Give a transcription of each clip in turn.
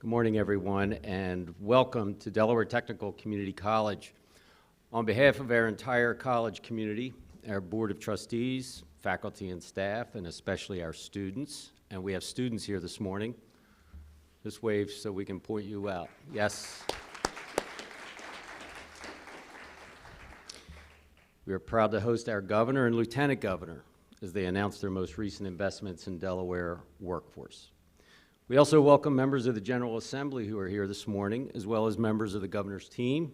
Good morning, everyone, and welcome to Delaware Technical Community College. On behalf of our entire college community, our Board of Trustees, faculty and staff, and especially our students, and we have students here this morning. Just wave so we can point you out. Yes. We are proud to host our governor and lieutenant governor as they announce their most recent investments in Delaware workforce. We also welcome members of the General Assembly who are here this morning, as well as members of the governor's team,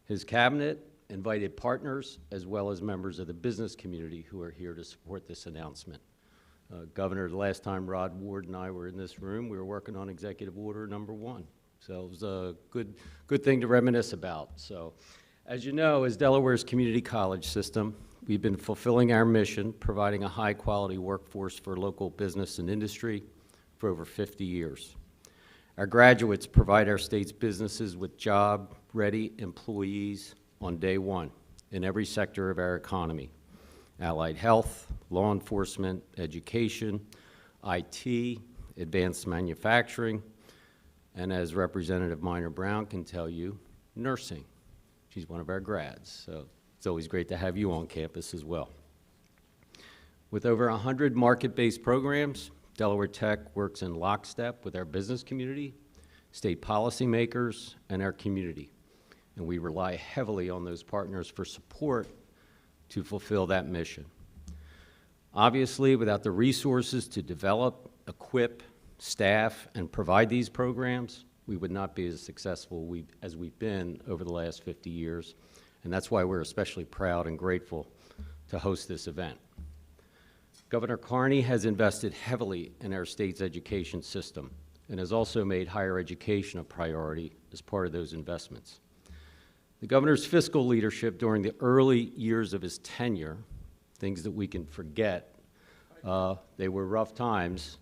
his cabinet, invited partners, as well as members of the business community who are here to support this announcement. Governor, the last time Rod Ward and I were in this room, we were working on Executive Order number 1. So it was a good thing to reminisce about. So, as you know, as Delaware's community college system, we've been fulfilling our mission, providing a high-quality workforce for local business and industry for over 50 years. Our graduates provide our state's businesses with job-ready employees on day one in every sector of our economy: allied health, law enforcement, education, IT, advanced manufacturing, and as Representative Minor Brown can tell you, nursing. She's one of our grads, so it's always great to have you on campus as well. With over 100 market-based programs, Delaware Tech works in lockstep with our business community, state policymakers, and our community. And we rely heavily on those partners for support to fulfill that mission. Obviously, without the resources to develop, equip, staff, and provide these programs, we would not be as successful as we've been over the last 50 years. And that's why we're especially proud and grateful to host this event. Governor Carney has invested heavily in our state's education system and has also made higher education a priority as part of those investments. The governor's fiscal leadership during the early years of his tenure, things that we can forget, they were rough times,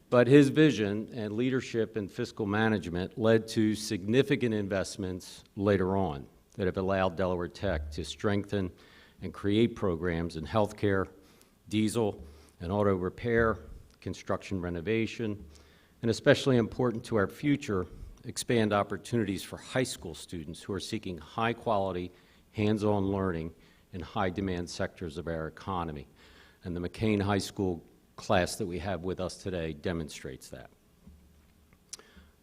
but his vision and leadership in fiscal management led to significant investments later on that have allowed Delaware Tech to strengthen and create programs in healthcare, diesel and auto repair, construction renovation, and especially important to our future, expand opportunities for high school students who are seeking high-quality, hands-on learning in high-demand sectors of our economy. And the McCain High School class that we have with us today demonstrates that.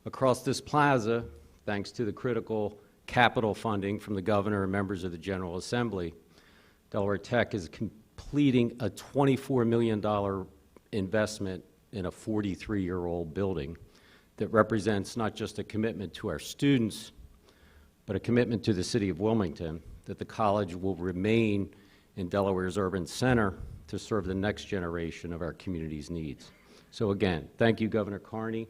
Across this plaza, thanks to the critical capital funding from the governor and members of the General Assembly, Delaware Tech is completing a $24 million investment in a 43-year-old building that represents not just a commitment to our students, but a commitment to the city of Wilmington that the college will remain in Delaware's urban center to serve the next generation of our community's needs. So again, thank you, Governor Carney.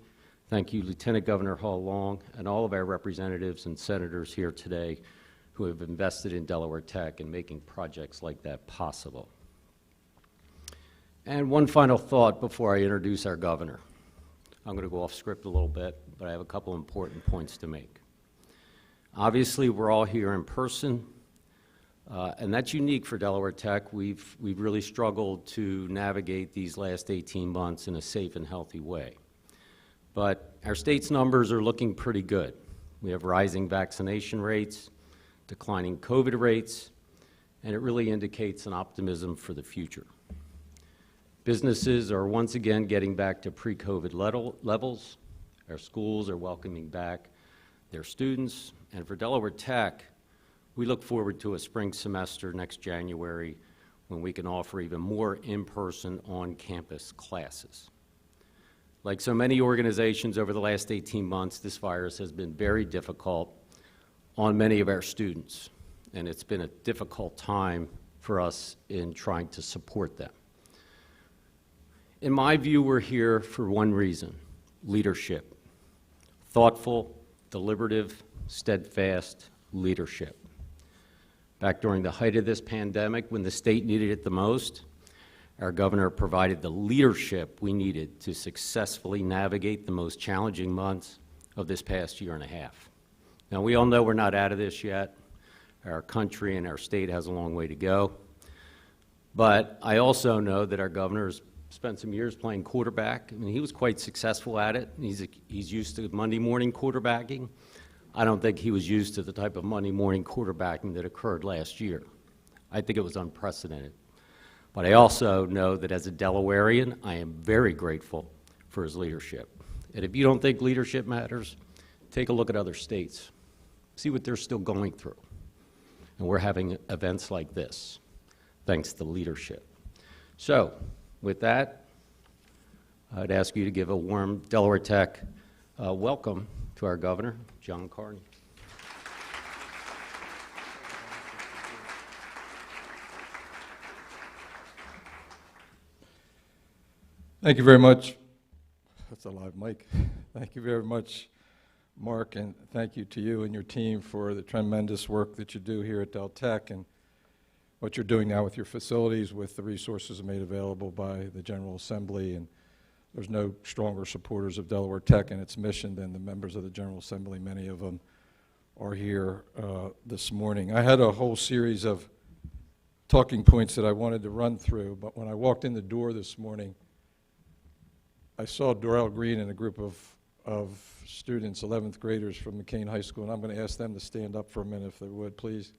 Thank you, Lieutenant Governor Hall Long, and all of our representatives and senators here today who have invested in Delaware Tech and making projects like that possible. And one final thought before I introduce our governor. I'm going to go off script a little bit, but I have a couple important points to make. Obviously, we're all here in person, and that's unique for Delaware Tech. We've really struggled to navigate these last 18 months in a safe and healthy way. But our state's numbers are looking pretty good. We have rising vaccination rates, declining COVID rates, and it really indicates an optimism for the future. Businesses are once again getting back to pre-COVID levels. Our schools are welcoming back their students. And for Delaware Tech, we look forward to a spring semester next January when we can offer even more in-person on-campus classes. Like so many organizations over the last 18 months, this virus has been very difficult on many of our students, and it's been a difficult time for us in trying to support them. In my view, we're here for one reason: leadership. Thoughtful, deliberative, steadfast leadership. Back during the height of this pandemic, when the state needed it the most, our governor provided the leadership we needed to successfully navigate the most challenging months of this past year and a half. Now, we all know we're not out of this yet. Our country and our state has a long way to go. But I also know that our governor is spent some years playing quarterback. I mean, he was quite successful at it. He's used to Monday morning quarterbacking. I don't think he was used to the type of Monday morning quarterbacking that occurred last year. I think it was unprecedented. But I also know that as a Delawarean, I am very grateful for his leadership. And if you don't think leadership matters, take a look at other states. See what they're still going through. And we're having events like this, thanks to leadership. So, with that, I'd ask you to give a warm Delaware Tech welcome to our governor, John Carney. Thank you very much. That's a live mic. Thank you very much, Mark, and thank you to you and your team for the tremendous work that you do here at Del Tech and what you're doing now with your facilities, with the resources made available by the General Assembly. And there's no stronger supporters of Delaware Tech and its mission than the members of the General Assembly. Many of them are here this morning. I had a whole series of talking points that I wanted to run through, but when I walked in the door this morning, I saw Dorrell Green and a group of students, 11th graders from McCain High School, and I'm going to ask them to stand up for a minute if they would, please.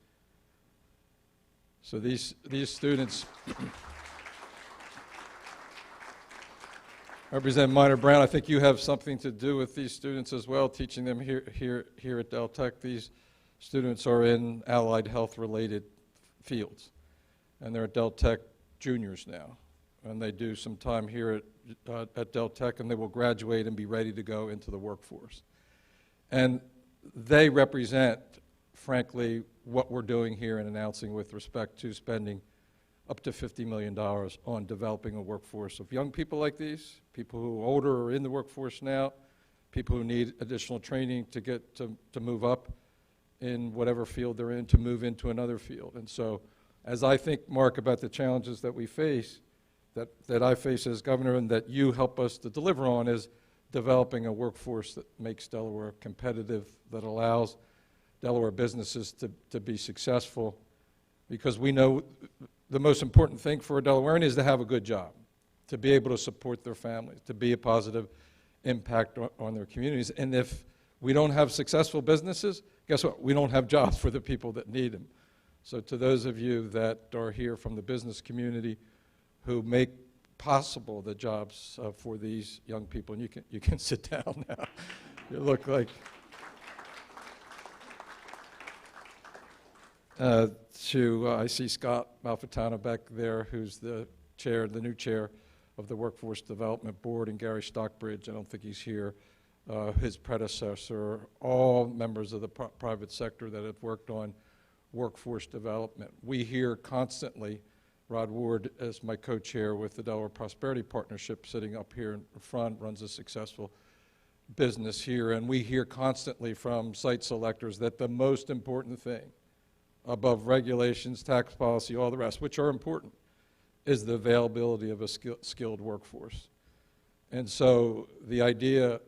So these students represent Minor Brown. I think you have something to do with these students as well, teaching them here at Del Tech. These students are in allied health-related fields, and they're at Del Tech juniors now. And they do some time here at Del Tech, and they will graduate and be ready to go into the workforce. And they represent, frankly, what we're doing here and announcing with respect to spending up to $50 million on developing a workforce of young people like these, people who are older or in the workforce now, people who need additional training to get to move up in whatever field they're in, to move into another field. And so as I think, Mark, about the challenges that we face, that I face as governor and that you help us to deliver on, is developing a workforce that makes Delaware competitive, that allows Delaware businesses to be successful, because we know the most important thing for a Delawarean is to have a good job, to be able to support their families, to be a positive impact on their communities. And if we don't have successful businesses, guess what? We don't have jobs for the people that need them. So to those of you that are here from the business community who make possible the jobs for these young people, and you can sit down now. You look like I see Scott Malfitano back there, who's the new chair of the Workforce Development Board, and Gary Stockbridge. I don't think he's here. His predecessor, all members of the private sector that have worked on workforce development. We hear constantly. Rod Ward, as my co-chair with the Delaware Prosperity Partnership, sitting up here in front, runs a successful business here. And we hear constantly from site selectors that the most important thing, above regulations, tax policy, all the rest, which are important, is the availability of a skilled workforce. And so the idea,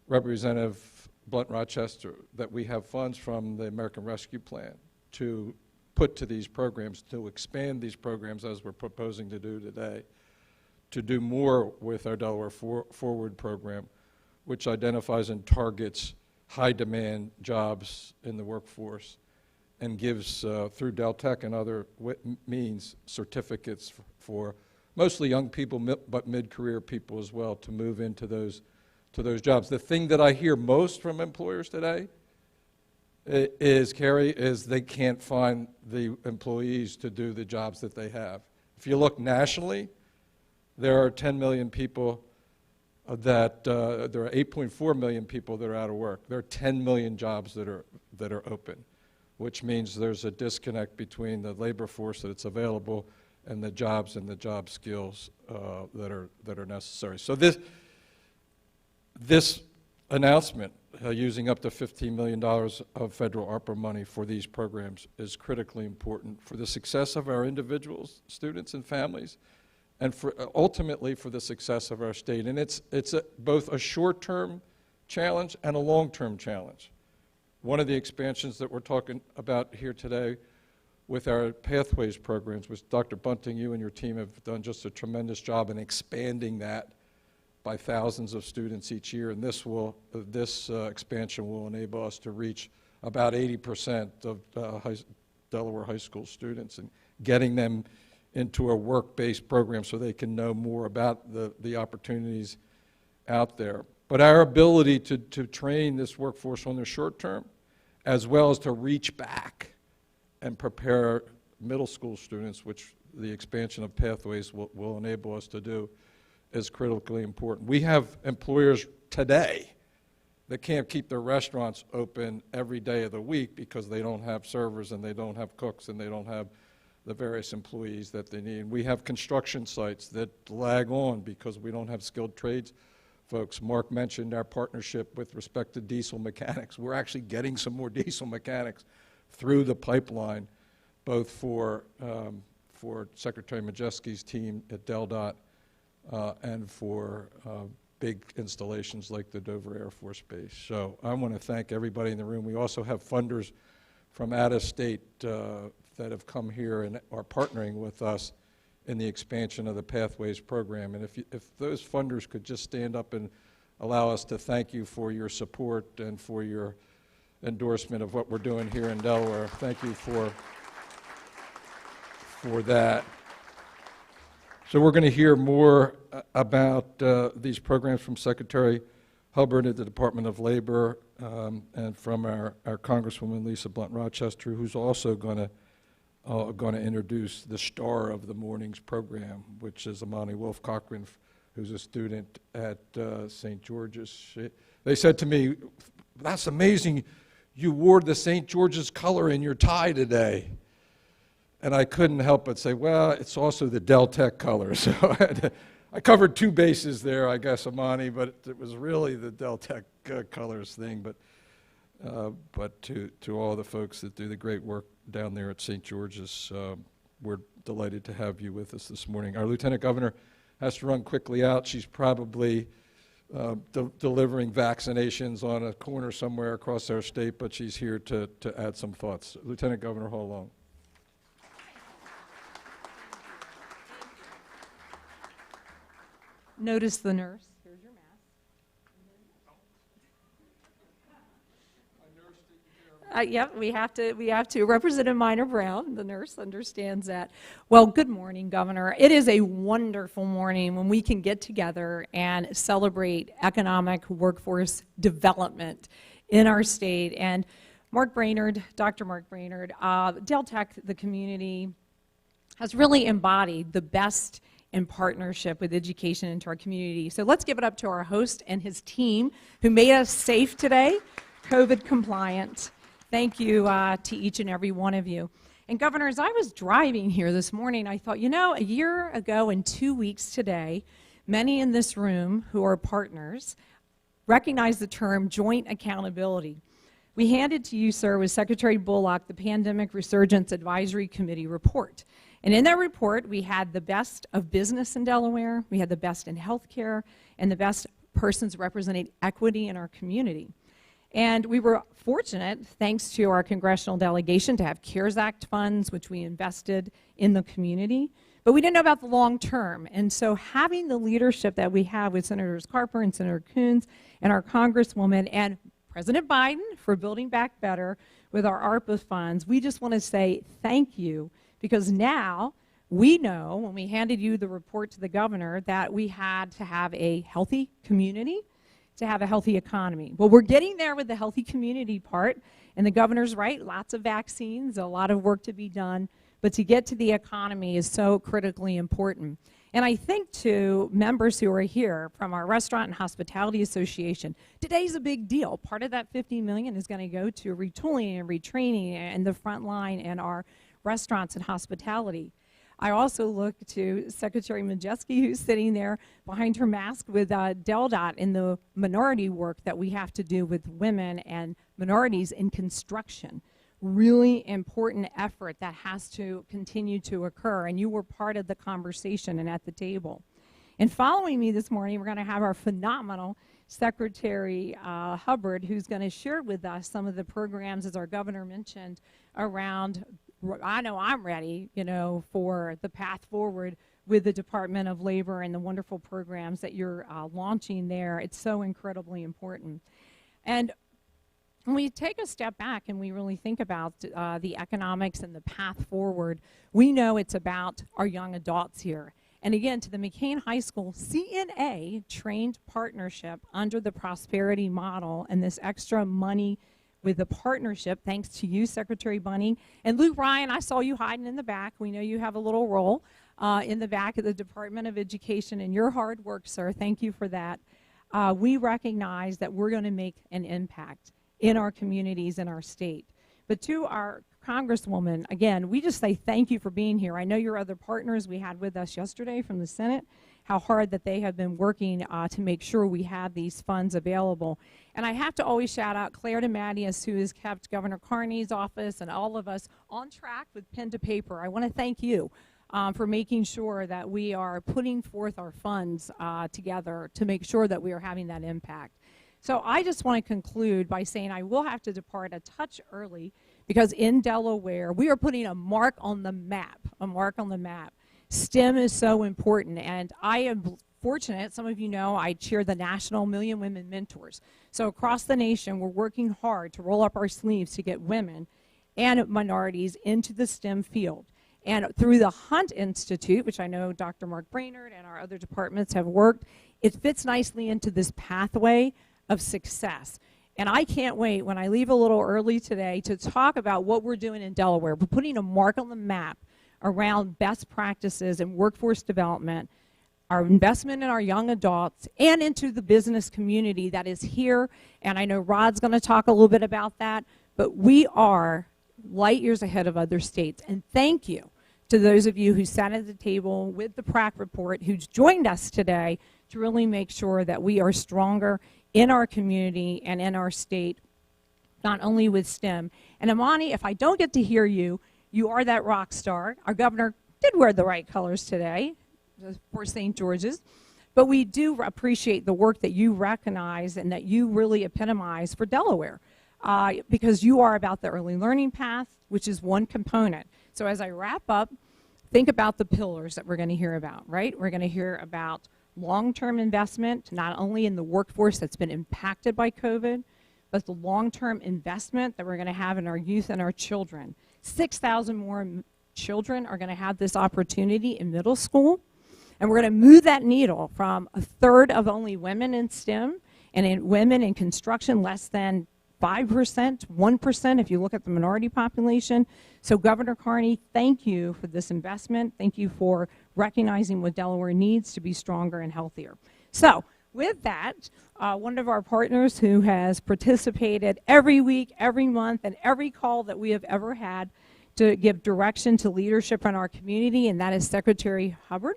Representative Blunt Rochester, that we have funds from the American Rescue Plan to put to these programs, to expand these programs as we're proposing to do today, to do more with our Delaware Forward program, which identifies and targets high-demand jobs in the workforce and gives, through Del Tech and other means, certificates for mostly young people, but mid-career people as well, to move into those jobs. The thing that I hear most from employers today is they can't find the employees to do the jobs that they have. If you look nationally, there are 10 million people there are 8.4 million people that are out of work. There are 10 million jobs that are open, which means there's a disconnect between the labor force that's available and the jobs and the job skills that are necessary. So this announcement, using up to $15 million of federal ARPA money for these programs, is critically important for the success of our individuals, students, and families, and for ultimately for the success of our state. And it's both a short-term challenge and a long-term challenge. One of the expansions that we're talking about here today with our Pathways programs, which Dr. Bunting, you and your team have done just a tremendous job in expanding that by thousands of students each year, and this expansion will enable us to reach about 80% of Delaware high school students and getting them into a work-based program so they can know more about the opportunities out there. But our ability to train this workforce on the short term, as well as to reach back and prepare middle school students, which the expansion of Pathways will enable us to do, is critically important. We have employers today that can't keep their restaurants open every day of the week because they don't have servers and they don't have cooks and they don't have the various employees that they need. We have construction sites that lag on because we don't have skilled trades folks. Mark mentioned our partnership with respect to diesel mechanics. We're actually getting some more diesel mechanics through the pipeline, both for Secretary Majeski's team at DelDOT and for big installations like the Dover Air Force Base. So I want to thank everybody in the room. We also have funders from out of state that have come here and are partnering with us in the expansion of the Pathways program. And if those funders could just stand up and allow us to thank you for your support and for your endorsement of what we're doing here in Delaware. Thank you for that. So we're going to hear more about these programs from Secretary Hubbard at the Department of Labor and from our Congresswoman Lisa Blunt Rochester, who's also going to introduce the star of the morning's program, which is Amani Wolf Cochran, who's a student at St. George's. They said to me, "That's amazing. You wore the St. George's color in your tie today." And I couldn't help but say, well, it's also the Del Tech color. So I covered two bases there, I guess, Amani, but it was really the Del Tech colors thing. But to all the folks that do the great work down there at St. George's, we're delighted to have you with us this morning. Our Lieutenant Governor has to run quickly out. She's probably delivering vaccinations on a corner somewhere across our state, but she's here to add some thoughts. Lieutenant Governor Hull Long. Notice the nurse. Here's your mask. Yep, we have to. Representative Minor Brown, the nurse, understands that. Well, good morning, Governor. It is a wonderful morning when we can get together and celebrate economic workforce development in our state. And Mark Brainerd, Dr. Mark Brainerd, Del Tech, the community, has really embodied the best in partnership with education into our community. So let's give it up to our host and his team who made us safe today, COVID compliant. Thank you to each and every one of you. And Governor, as I was driving here this morning, I thought, you know, a year ago and 2 weeks today, many in this room who are partners recognize the term joint accountability. We handed to you, sir, with Secretary Bullock, the Pandemic Resurgence Advisory Committee report. And in that report, we had the best of business in Delaware, we had the best in healthcare, and the best persons representing equity in our community. And we were fortunate, thanks to our congressional delegation, to have CARES Act funds, which we invested in the community. But we didn't know about the long term. And so having the leadership that we have with Senators Carper and Senator Coons and our Congresswoman and President Biden for Building Back Better with our ARPA funds, we just want to say thank you. Because now we know, when we handed you the report to the governor, that we had to have a healthy community to have a healthy economy. Well, we're getting there with the healthy community part, and the governor's right, lots of vaccines, a lot of work to be done, but to get to the economy is so critically important. And I think to members who are here from our Restaurant and Hospitality Association, today's a big deal. Part of that $50 million is going to go to retooling and retraining and the front line and our restaurants and hospitality. I also look to Secretary Majeski, who's sitting there behind her mask with DelDOT in the minority work that we have to do with women and minorities in construction. Really important effort that has to continue to occur, and you were part of the conversation and at the table. And following me this morning, we're going to have our phenomenal Secretary Hubbard, who's going to share with us some of the programs, as our governor mentioned, around I know I'm ready, for the path forward with the Department of Labor and the wonderful programs that you're launching there. It's so incredibly important. And when we take a step back and we really think about the economics and the path forward, we know it's about our young adults here. And again, to the McCain High School CNA trained partnership under the prosperity model and this extra money with the partnership, thanks to you, Secretary Bunning. And Luke Ryan, I saw you hiding in the back. We know you have a little role in the back of the Department of Education and your hard work, sir. Thank you for that. We recognize that we're going to make an impact in our communities in our state. But to our Congresswoman, again, we just say thank you for being here. I know your other partners we had with us yesterday from the Senate, how hard that they have been working to make sure we have these funds available. And I have to always shout out Claire DeMattias, who has kept Governor Carney's office and all of us on track with pen to paper. I want to thank you for making sure that we are putting forth our funds together to make sure that we are having that impact. So I just want to conclude by saying I will have to depart a touch early because in Delaware, we are putting a mark on the map, STEM is so important, and I am fortunate, some of you know, I chair the National Million Women Mentors. So across the nation, we're working hard to roll up our sleeves to get women and minorities into the STEM field. And through the Hunt Institute, which I know Dr. Mark Brainerd and our other departments have worked, it fits nicely into this pathway of success. And I can't wait when I leave a little early today to talk about what we're doing in Delaware. We're putting a mark on the map around best practices and workforce development, our investment in our young adults, and into the business community that is here. And I know Rod's going to talk a little bit about that, but we are light years ahead of other states. And thank you to those of you who sat at the table with the PRAC report, who's joined us today to really make sure that we are stronger in our community and in our state, not only with STEM. And Amani, if I don't get to hear you, you are that rock star. Our governor did wear the right colors today for St. George's, but we do appreciate the work that you recognize and that you really epitomize for Delaware because you are about the early learning path, which is one component. So as I wrap up, think about the pillars that we're going to hear about, right? We're going to hear about long-term investment, not only in the workforce that's been impacted by COVID, but the long-term investment that we're going to have in our youth and our children. 6,000 more children are going to have this opportunity in middle school, and we're going to move that needle from a third of only women in STEM and in women in construction less than 5%, 1% if you look at the minority population. So Governor Carney, thank you for this investment. Thank you for recognizing what Delaware needs to be stronger and healthier. So with that, one of our partners who has participated every week, every month, and every call that we have ever had to give direction to leadership in our community, and that is Secretary Hubbard.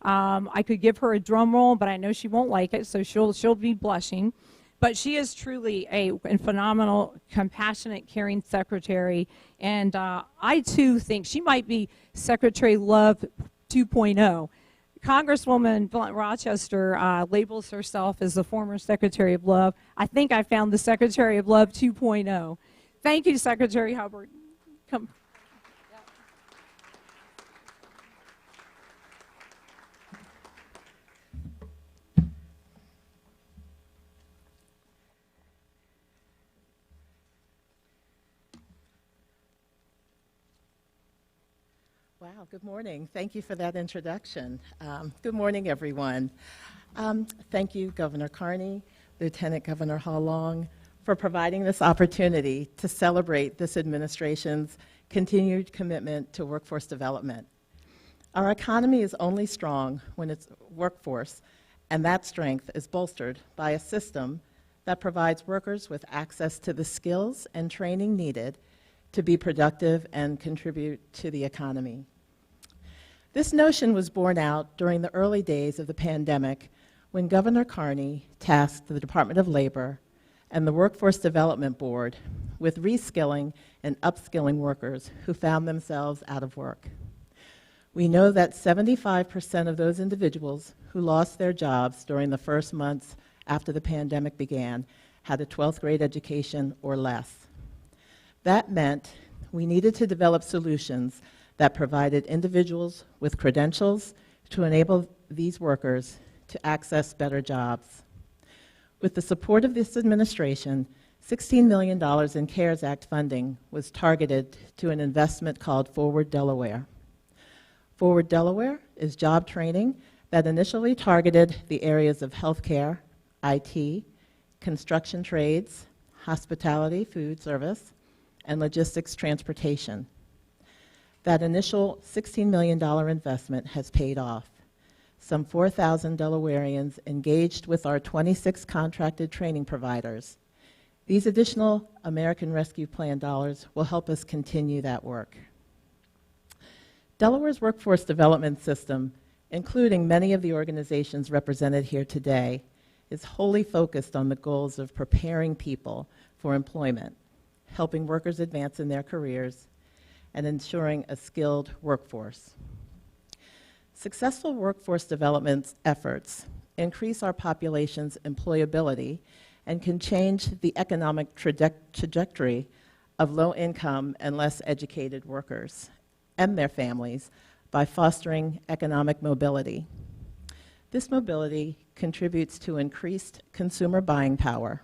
I could give her a drum roll, but I know she won't like it, so she'll be blushing. But she is truly a phenomenal, compassionate, caring secretary, and I too think she might be Secretary Love 2.0. Congresswoman Rochester labels herself as the former Secretary of Love. I think I found the Secretary of Love 2.0. Thank you, Secretary Hubbard. Come. Wow, good morning. Thank you for that introduction. Good morning, everyone. Thank you, Governor Carney, Lieutenant Governor Hall-Long, for providing this opportunity to celebrate this administration's continued commitment to workforce development. Our economy is only strong when its workforce, and that strength is bolstered by a system that provides workers with access to the skills and training needed to be productive and contribute to the economy. This notion was borne out during the early days of the pandemic when Governor Carney tasked the Department of Labor and the Workforce Development Board with reskilling and upskilling workers who found themselves out of work. We know that 75% of those individuals who lost their jobs during the first months after the pandemic began had a 12th grade education or less. That meant we needed to develop solutions that provided individuals with credentials to enable these workers to access better jobs. With the support of this administration, $16 million in CARES Act funding was targeted to an investment called Forward Delaware. Forward Delaware is job training that initially targeted the areas of healthcare, IT, construction trades, hospitality, food service, and logistics transportation. That initial $16 million investment has paid off. Some 4,000 Delawareans engaged with our 26 contracted training providers. These additional American Rescue Plan dollars will help us continue that work. Delaware's workforce development system, including many of the organizations represented here today, is wholly focused on the goals of preparing people for employment, helping workers advance in their careers, and ensuring a skilled workforce. Successful workforce development efforts increase our population's employability and can change the economic trajectory of low-income and less educated workers and their families by fostering economic mobility. This mobility contributes to increased consumer buying power,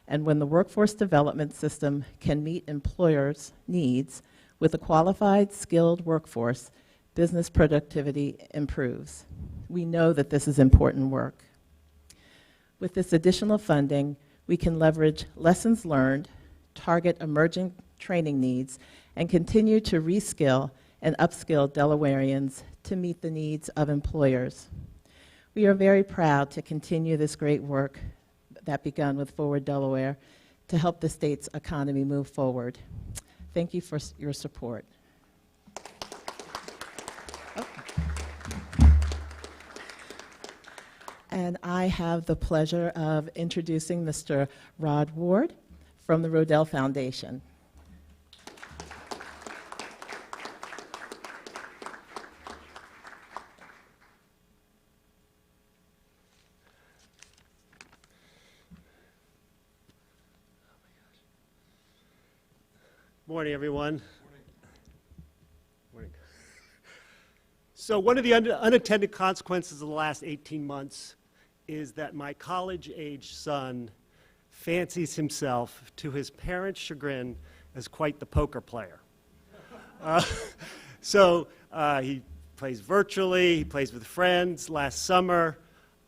and when the workforce development system can meet employers' needs with a qualified, skilled workforce, business productivity improves. We know that this is important work. With this additional funding, we can leverage lessons learned, target emerging training needs, and continue to reskill and upskill Delawareans to meet the needs of employers. We are very proud to continue this great work that began with Forward Delaware to help the state's economy move forward. Thank you for your support. And I have the pleasure of introducing Mr. Rod Ward from the Rodell Foundation. Morning, everyone. Morning. So one of the unintended consequences of the last 18 months is that my college-age son fancies himself, to his parents' chagrin, as quite the poker player. He plays virtually, he plays with friends. Last summer,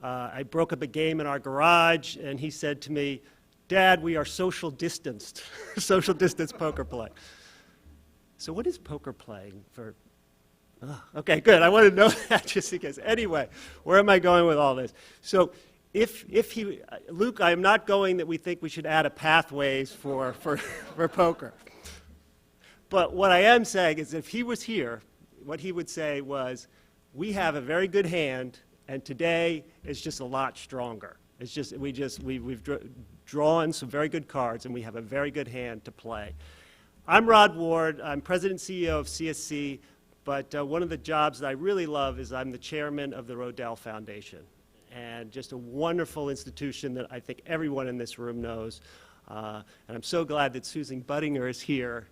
I broke up a game in our garage, and he said to me, "Dad, we are social distanced," social distance poker play. So what is poker playing for? Okay, good. I want to know that just in case. Anyway, where am I going with all this? So Luke, I am not going that we think we should add a pathways for poker. But what I am saying is if he was here, what he would say was, we have a very good hand, and today is just a lot stronger. It's just, we've drawn some very good cards, and we have a very good hand to play. I'm Rod Ward. I'm President and CEO of CSC, but one of the jobs that I really love is I'm the chairman of the Rodell Foundation, and just a wonderful institution that I think everyone in this room knows. And I'm so glad that Susan Budinger is here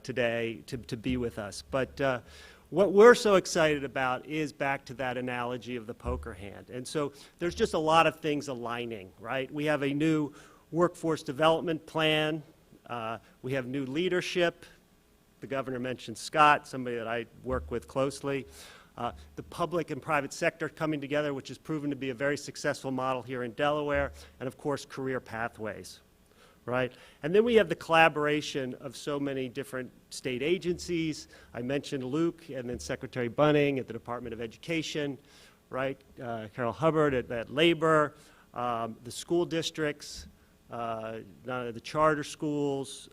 today to be with us. But what we're so excited about is back to that analogy of the poker hand. And so there's just a lot of things aligning, right? We have a new workforce development plan. We have new leadership. The governor mentioned Scott, somebody that I work with closely. The public and private sector coming together, which has proven to be a very successful model here in Delaware, and of course, career pathways, right? And then we have the collaboration of so many different state agencies. I mentioned Luke, and then Secretary Bunning at the Department of Education, right? Carol Hubbard at Labor, the school districts, the charter schools.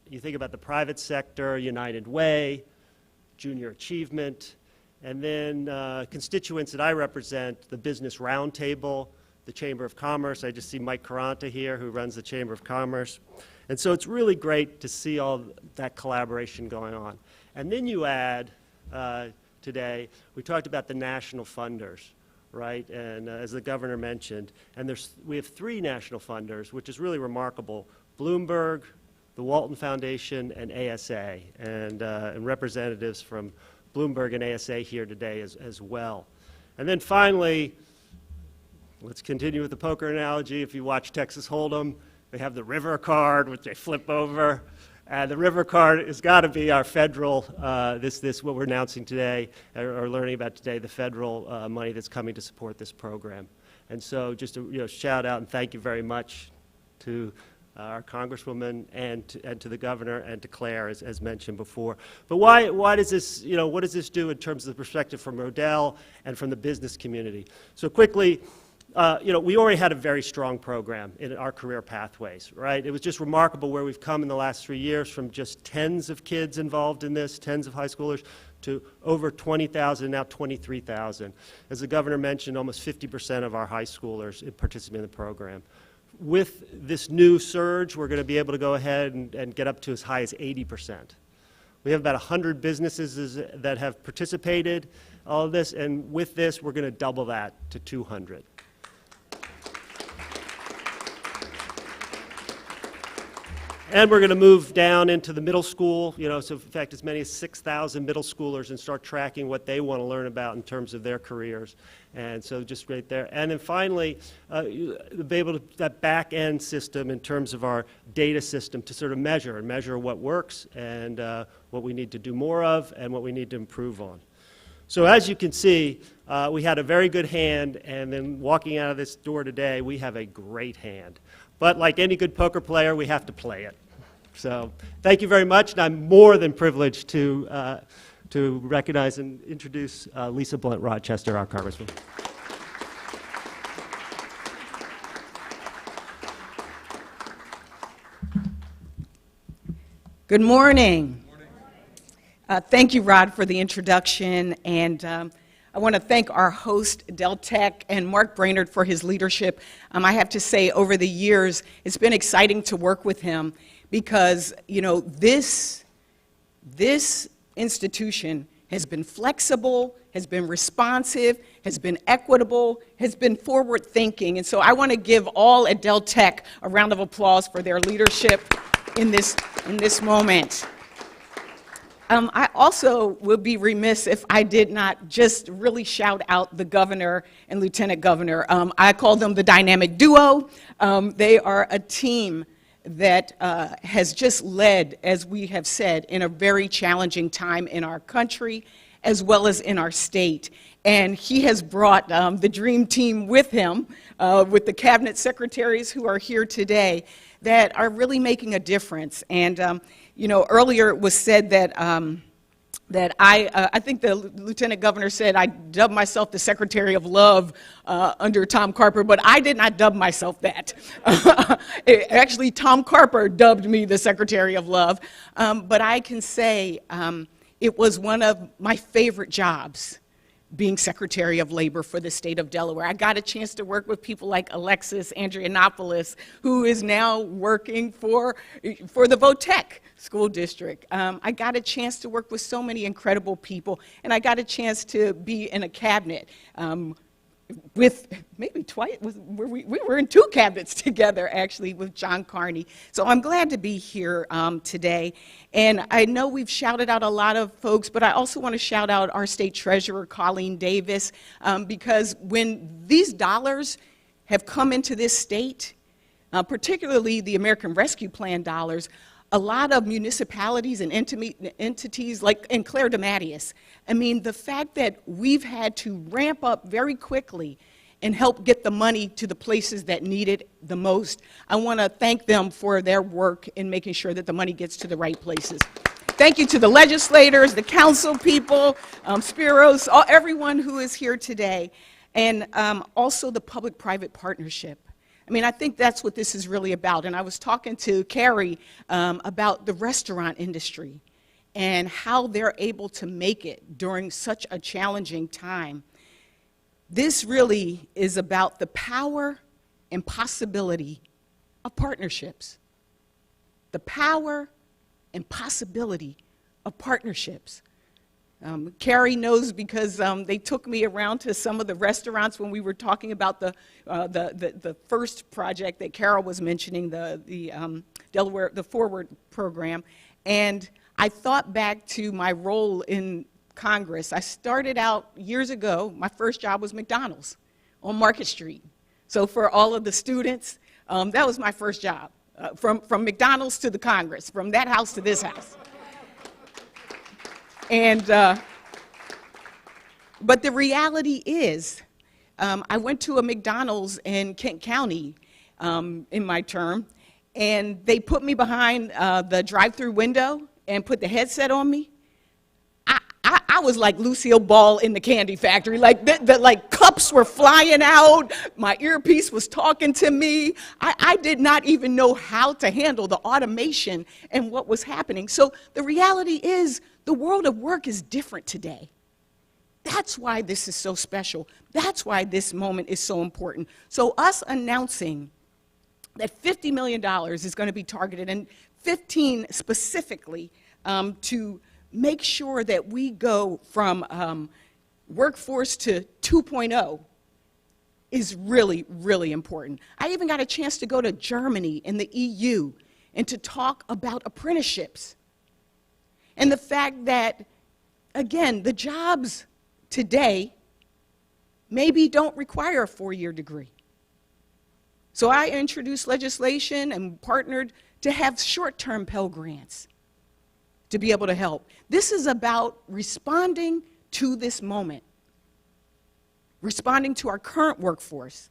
You think about the private sector, United Way, Junior Achievement, and then constituents that I represent, the Business Roundtable, the Chamber of Commerce. I just see Mike Caranta here, who runs the Chamber of Commerce. And so it's really great to see all that collaboration going on. And then you add, today, we talked about the national funders, right? And as the governor mentioned, and we have 3 national funders, which is really remarkable: Bloomberg, the Walton Foundation, and ASA, and representatives from Bloomberg and ASA here today as well. And then finally, let's continue with the poker analogy. If you watch Texas Hold'em, they have the river card, which they flip over. The river card has got to be our federal, what we're announcing today, or learning about today, the federal money that's coming to support this program. And so just a shout out and thank you very much to our Congresswoman and to the Governor and to Claire, as mentioned before. But why does this, what does this do in terms of the perspective from Rodell and from the business community? So quickly, we already had a very strong program in our career pathways, right? It was just remarkable where we've come in the last 3 years from just tens of kids involved in this, tens of high schoolers, to over 20,000, now 23,000. As the Governor mentioned, almost 50% of our high schoolers participate in the program. With this new surge, we're going to be able to go ahead and get up to as high as 80%. We have about 100 businesses that have participated, all of this, and with this, we're going to double that to 200. And we're going to move down into the middle school, so in fact as many as 6,000 middle schoolers, and start tracking what they want to learn about in terms of their careers. And so just right there. And then finally, be able to, that back end system in terms of our data system to sort of measure what works and what we need to do more of and what we need to improve on. So as you can see, we had a very good hand, and then walking out of this door today, we have a great hand. But like any good poker player, we have to play it. So thank you very much, and I'm more than privileged to recognize and introduce Lisa Blunt Rochester, our Congresswoman. Good morning. Thank you, Rod, for the introduction, and I want to thank our host, Deltec, and Mark Brainerd for his leadership. I have to say, over the years, it's been exciting to work with him because, this institution has been flexible, has been responsive, has been equitable, has been forward-thinking. And so I want to give all at Deltec a round of applause for their leadership in this moment. I also would be remiss if I did not just really shout out the governor and lieutenant governor. I call them the dynamic duo. They are a team that has just led, as we have said, in a very challenging time in our country as well as in our state. And he has brought the dream team with him, with the cabinet secretaries who are here today, that are really making a difference. And earlier it was said that I think the lieutenant governor said I dubbed myself the Secretary of Love under Tom Carper, but I did not dub myself that. Actually, Tom Carper dubbed me the Secretary of Love. But I can say it was one of my favorite jobs, being Secretary of Labor for the state of Delaware. I got a chance to work with people like Alexis Andrianopoulos, who is now working for the Votech School District. I got a chance to work with so many incredible people, and I got a chance to be in a cabinet with maybe twice, we were in 2 cabinets together, actually, with John Carney. So I'm glad to be here today. And I know we've shouted out a lot of folks, but I also want to shout out our state treasurer, Colleen Davis, because when these dollars have come into this state, particularly the American Rescue Plan dollars, a lot of municipalities and entities, like in Claire DeMatteis, I mean, the fact that we've had to ramp up very quickly and help get the money to the places that need it the most, I want to thank them for their work in making sure that the money gets to the right places. Thank you to the legislators, the council people, Spiros, everyone who is here today, and also the public-private partnership. I mean, I think that's what this is really about. And I was talking to Carrie about the restaurant industry and how they're able to make it during such a challenging time. This really is about the power and possibility of partnerships. The power and possibility of partnerships. Carrie knows because they took me around to some of the restaurants when we were talking about the first project that Carol was mentioning, the Delaware, the Forward program. And I thought back to my role in Congress. I started out years ago, my first job was McDonald's on Market Street. So for all of the students, that was my first job, from McDonald's to the Congress, from that house to this house. And, but the reality is, I went to a McDonald's in Kent County in my term, and they put me behind the drive-through window and put the headset on me. I was like Lucille Ball in the Candy Factory. Like, like cups were flying out. My earpiece was talking to me. I did not even know how to handle the automation and what was happening. So the reality is, the world of work is different today. That's why this is so special. That's why this moment is so important. So us announcing that $50 million is going to be targeted, and 15 specifically, to make sure that we go from workforce to 2.0 is really, really important. I even got a chance to go to Germany and the EU and to talk about apprenticeships. And the fact that, again, the jobs today maybe don't require a 4-year degree. So I introduced legislation and partnered to have short-term Pell Grants to be able to help. This is about responding to this moment, responding to our current workforce.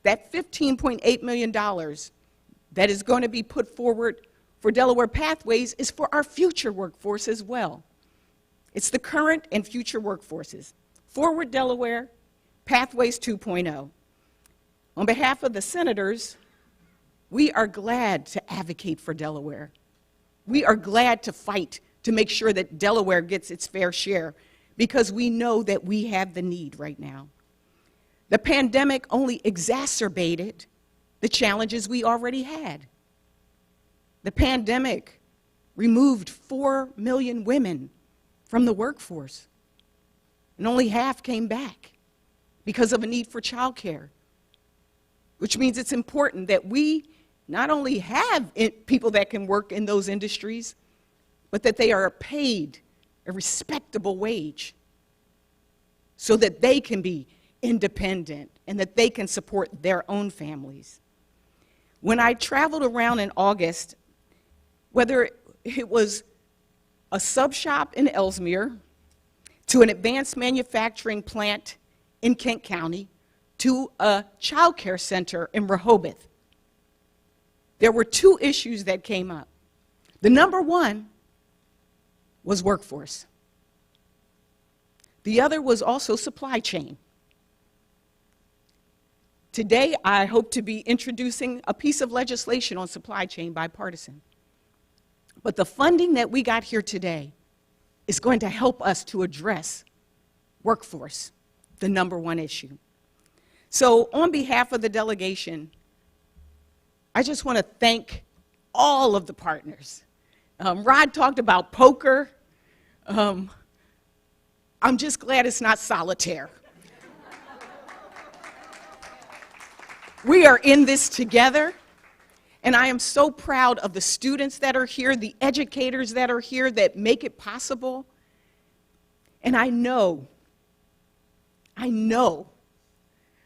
That $15.8 million that is going to be put forward for Delaware Pathways is for our future workforce as well. It's the current and future workforces. Forward Delaware, Pathways 2.0. On behalf of the senators, we are glad to advocate for Delaware. We are glad to fight to make sure that Delaware gets its fair share, because we know that we have the need right now. The pandemic only exacerbated the challenges we already had. The pandemic removed 4 million women from the workforce, and only half came back because of a need for childcare, which means it's important that we not only have people that can work in those industries, but that they are paid a respectable wage so that they can be independent and that they can support their own families. When I traveled around in August, whether it was a sub shop in Ellesmere, to an advanced manufacturing plant in Kent County, to a child care center in Rehoboth, there were 2 issues that came up. The number one was workforce. The other was also supply chain. Today, I hope to be introducing a piece of legislation on supply chain, bipartisan. But the funding that we got here today is going to help us to address workforce, the number one issue. So on behalf of the delegation, I just want to thank all of the partners. Rod talked about poker. I'm just glad it's not solitaire. We are in this together, and I am so proud of the students that are here, the educators that are here that make it possible. And I know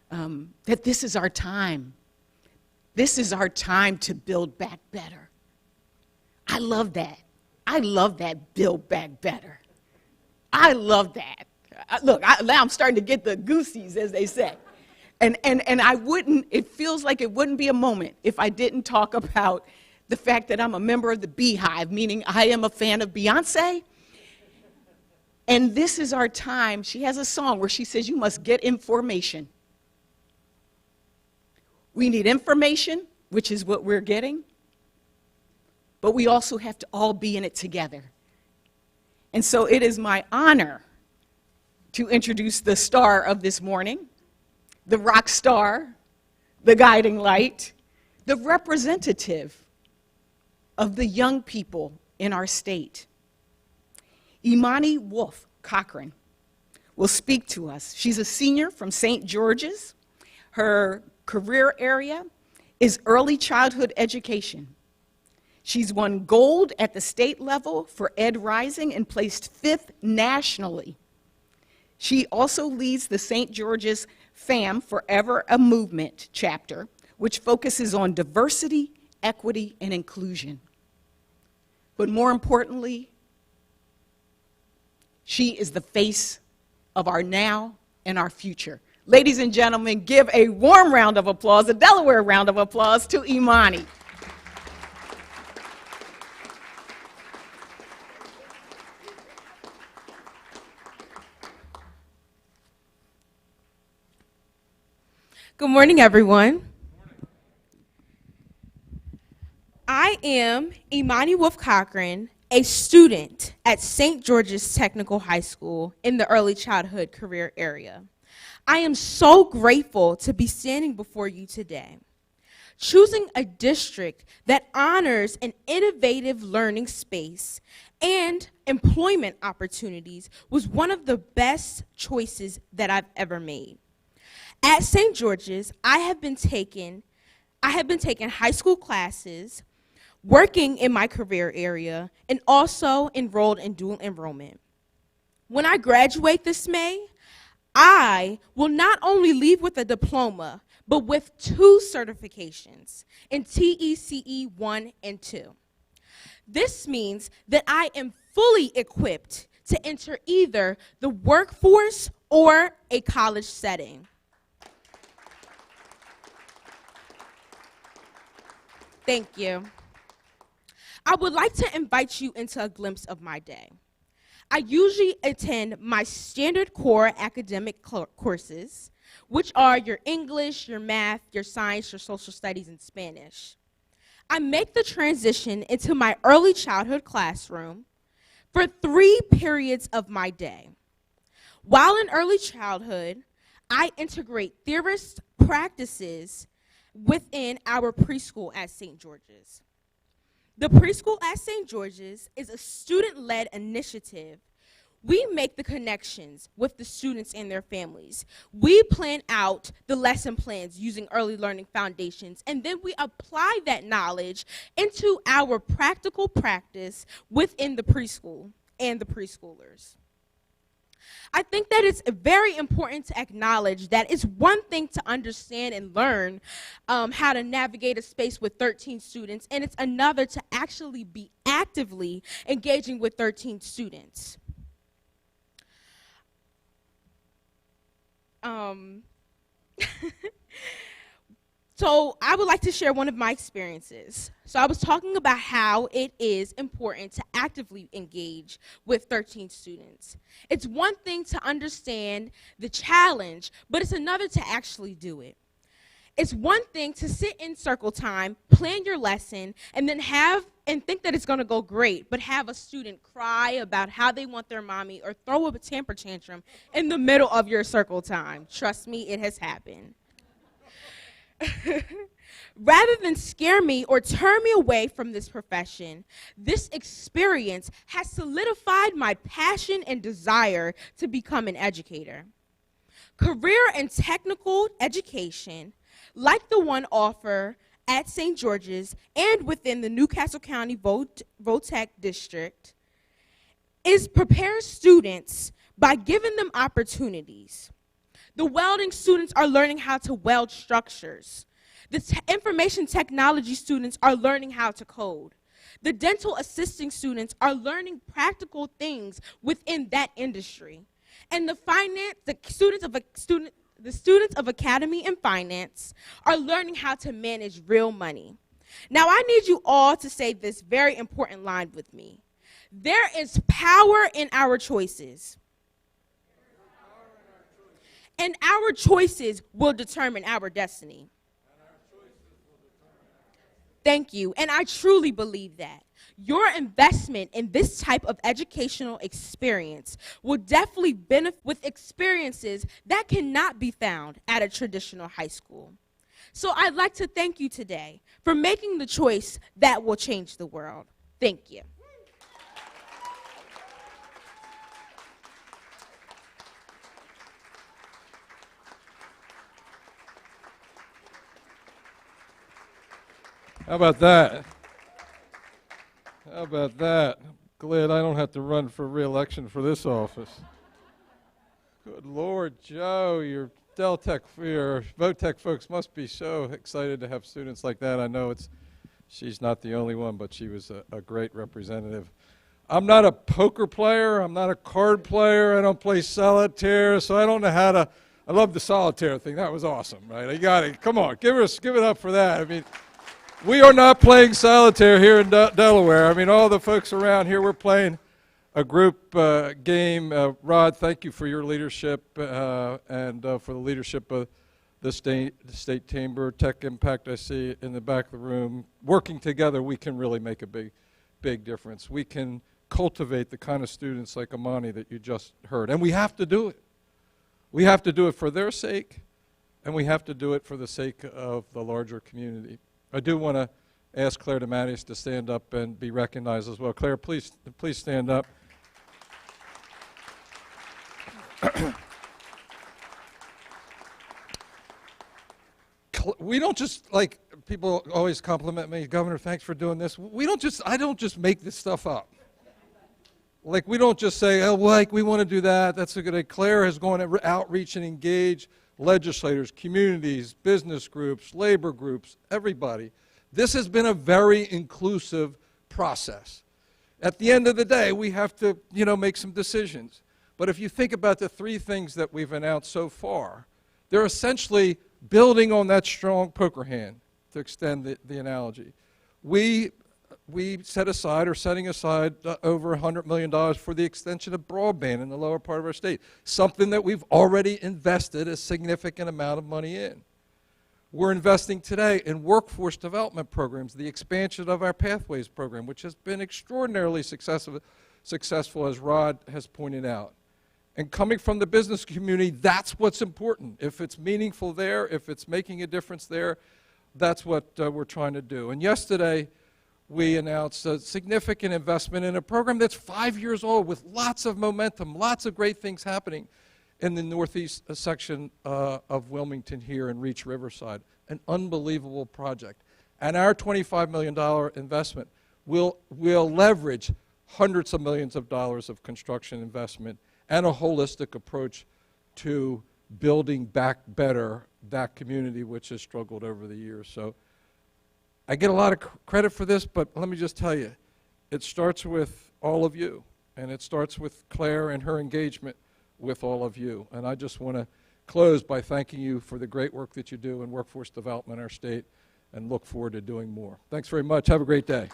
that this is our time. This is our time to build back better. I love that. I love that, build back better. I love that. Look, now I'm starting to get the goosies, as they say. And I wouldn't, it feels like it wouldn't be a moment if I didn't talk about the fact that I'm a member of the Beehive, meaning I am a fan of Beyonce. And this is our time. She has a song where she says, you must get information. We need information, which is what we're getting, but we also have to all be in it together. And so it is my honor to introduce the star of this morning, the rock star, the guiding light, the representative of the young people in our state. Imani Wolf Cochran will speak to us. She's a senior from St. George's. Her career area is early childhood education. She's won gold at the state level for Ed Rising and placed 5th nationally. She also leads the St. George's FAM Forever a Movement chapter, which focuses on diversity, equity, and inclusion. But more importantly, she is the face of our now and our future. Ladies and gentlemen, give a warm round of applause, a Delaware round of applause to Imani. Good morning, everyone. I am Imani Wolf Cochran, a student at St. George's Technical High School in the early childhood career area. I am so grateful to be standing before you today. Choosing a district that honors an innovative learning space and employment opportunities was one of the best choices that I've ever made. At St. George's, I have been taking high school classes, working in my career area, and also enrolled in dual enrollment. When I graduate this May, I will not only leave with a diploma, but with 2 certifications in TECE 1 and 2. This means that I am fully equipped to enter either the workforce or a college setting. Thank you. I would like to invite you into a glimpse of my day. I usually attend my standard core academic courses, which are your English, your math, your science, your social studies, and Spanish. I make the transition into my early childhood classroom for 3 periods of my day. While in early childhood, I integrate theorist practices within our preschool at St. George's. The preschool at St. George's is a student-led initiative. We make the connections with the students and their families. We plan out the lesson plans using early learning foundations, and then we apply that knowledge into our practical practice within the preschool and the preschoolers. I think that it's very important to acknowledge that it's one thing to understand and learn how to navigate a space with 13 students, and it's another to actually be actively engaging with 13 students. So I would like to share one of my experiences. So I was talking about how it is important to actively engage with 13 students. It's one thing to understand the challenge, but it's another to actually do it. It's one thing to sit in circle time, plan your lesson, and then think that it's going to go great, but have a student cry about how they want their mommy or throw a temper tantrum in the middle of your circle time. Trust me, it has happened. Rather than scare me or turn me away from this profession, this experience has solidified my passion and desire to become an educator. Career and technical education, like the one offered at St. George's and within the Newcastle County VOTEC district, prepares students by giving them opportunities. The welding students are learning how to weld structures. The information technology students are learning how to code. The dental assisting students are learning practical things within that industry. And the students of Academy and Finance are learning how to manage real money. Now I need you all to say this very important line with me. There is power in our choices. And our choices will determine our destiny. Thank you, and I truly believe that. Your investment in this type of educational experience will definitely benefit with experiences that cannot be found at a traditional high school. So I'd like to thank you today for making the choice that will change the world. Thank you. How about that? How about that? Glad I don't have to run for re-election for this office. Good Lord, Joe, your your VOTEC folks must be so excited to have students like that. I know she's not the only one, but she was a great representative. I'm not a poker player. I'm not a card player. I don't play solitaire, so I don't know how to. I love the solitaire thing. That was awesome, right? I got it. Come on, give it up for that. I mean, we are not playing solitaire here in Delaware. I mean, all the folks around here, we're playing a group game. Rod, thank you for your leadership and for the leadership of the state chamber. Tech Impact, I see in the back of the room. Working together, we can really make a big difference. We can cultivate the kind of students like Amani that you just heard, and we have to do it. We have to do it for their sake, and we have to do it for the sake of the larger community. I do want to ask Claire DeMattis to stand up and be recognized as well. Claire, please stand up. We don't just, like, people always compliment me, Governor, thanks for doing this. I don't just make this stuff up. Like, we don't just say, oh, like, we want to do that. That's a good idea. Claire has gone to outreach and engage legislators, communities, business groups, labor groups, everybody. This has been a very inclusive process. At the end of the day, we have to, make some decisions. But if you think about the three things that we've announced so far, they're essentially building on that strong poker hand, to extend the analogy. We are setting aside over $100 million for the extension of broadband in the lower part of our state, something that we've already invested a significant amount of money in. We're investing today in workforce development programs, the expansion of our Pathways program, which has been extraordinarily successful, as Rod has pointed out. And coming from the business community, that's what's important. If it's meaningful there, if it's making a difference there, that's what we're trying to do. And yesterday, we announced a significant investment in a program that's 5 years old with lots of momentum, lots of great things happening in the northeast section of Wilmington here in Reach Riverside, an unbelievable project. And our $25 million investment will leverage hundreds of millions of dollars of construction investment and a holistic approach to building back better that community which has struggled over the years. So I get a lot of credit for this, but let me just tell you, it starts with all of you, and it starts with Claire and her engagement with all of you. And I just want to close by thanking you for the great work that you do in workforce development in our state, and look forward to doing more. Thanks very much. Have a great day.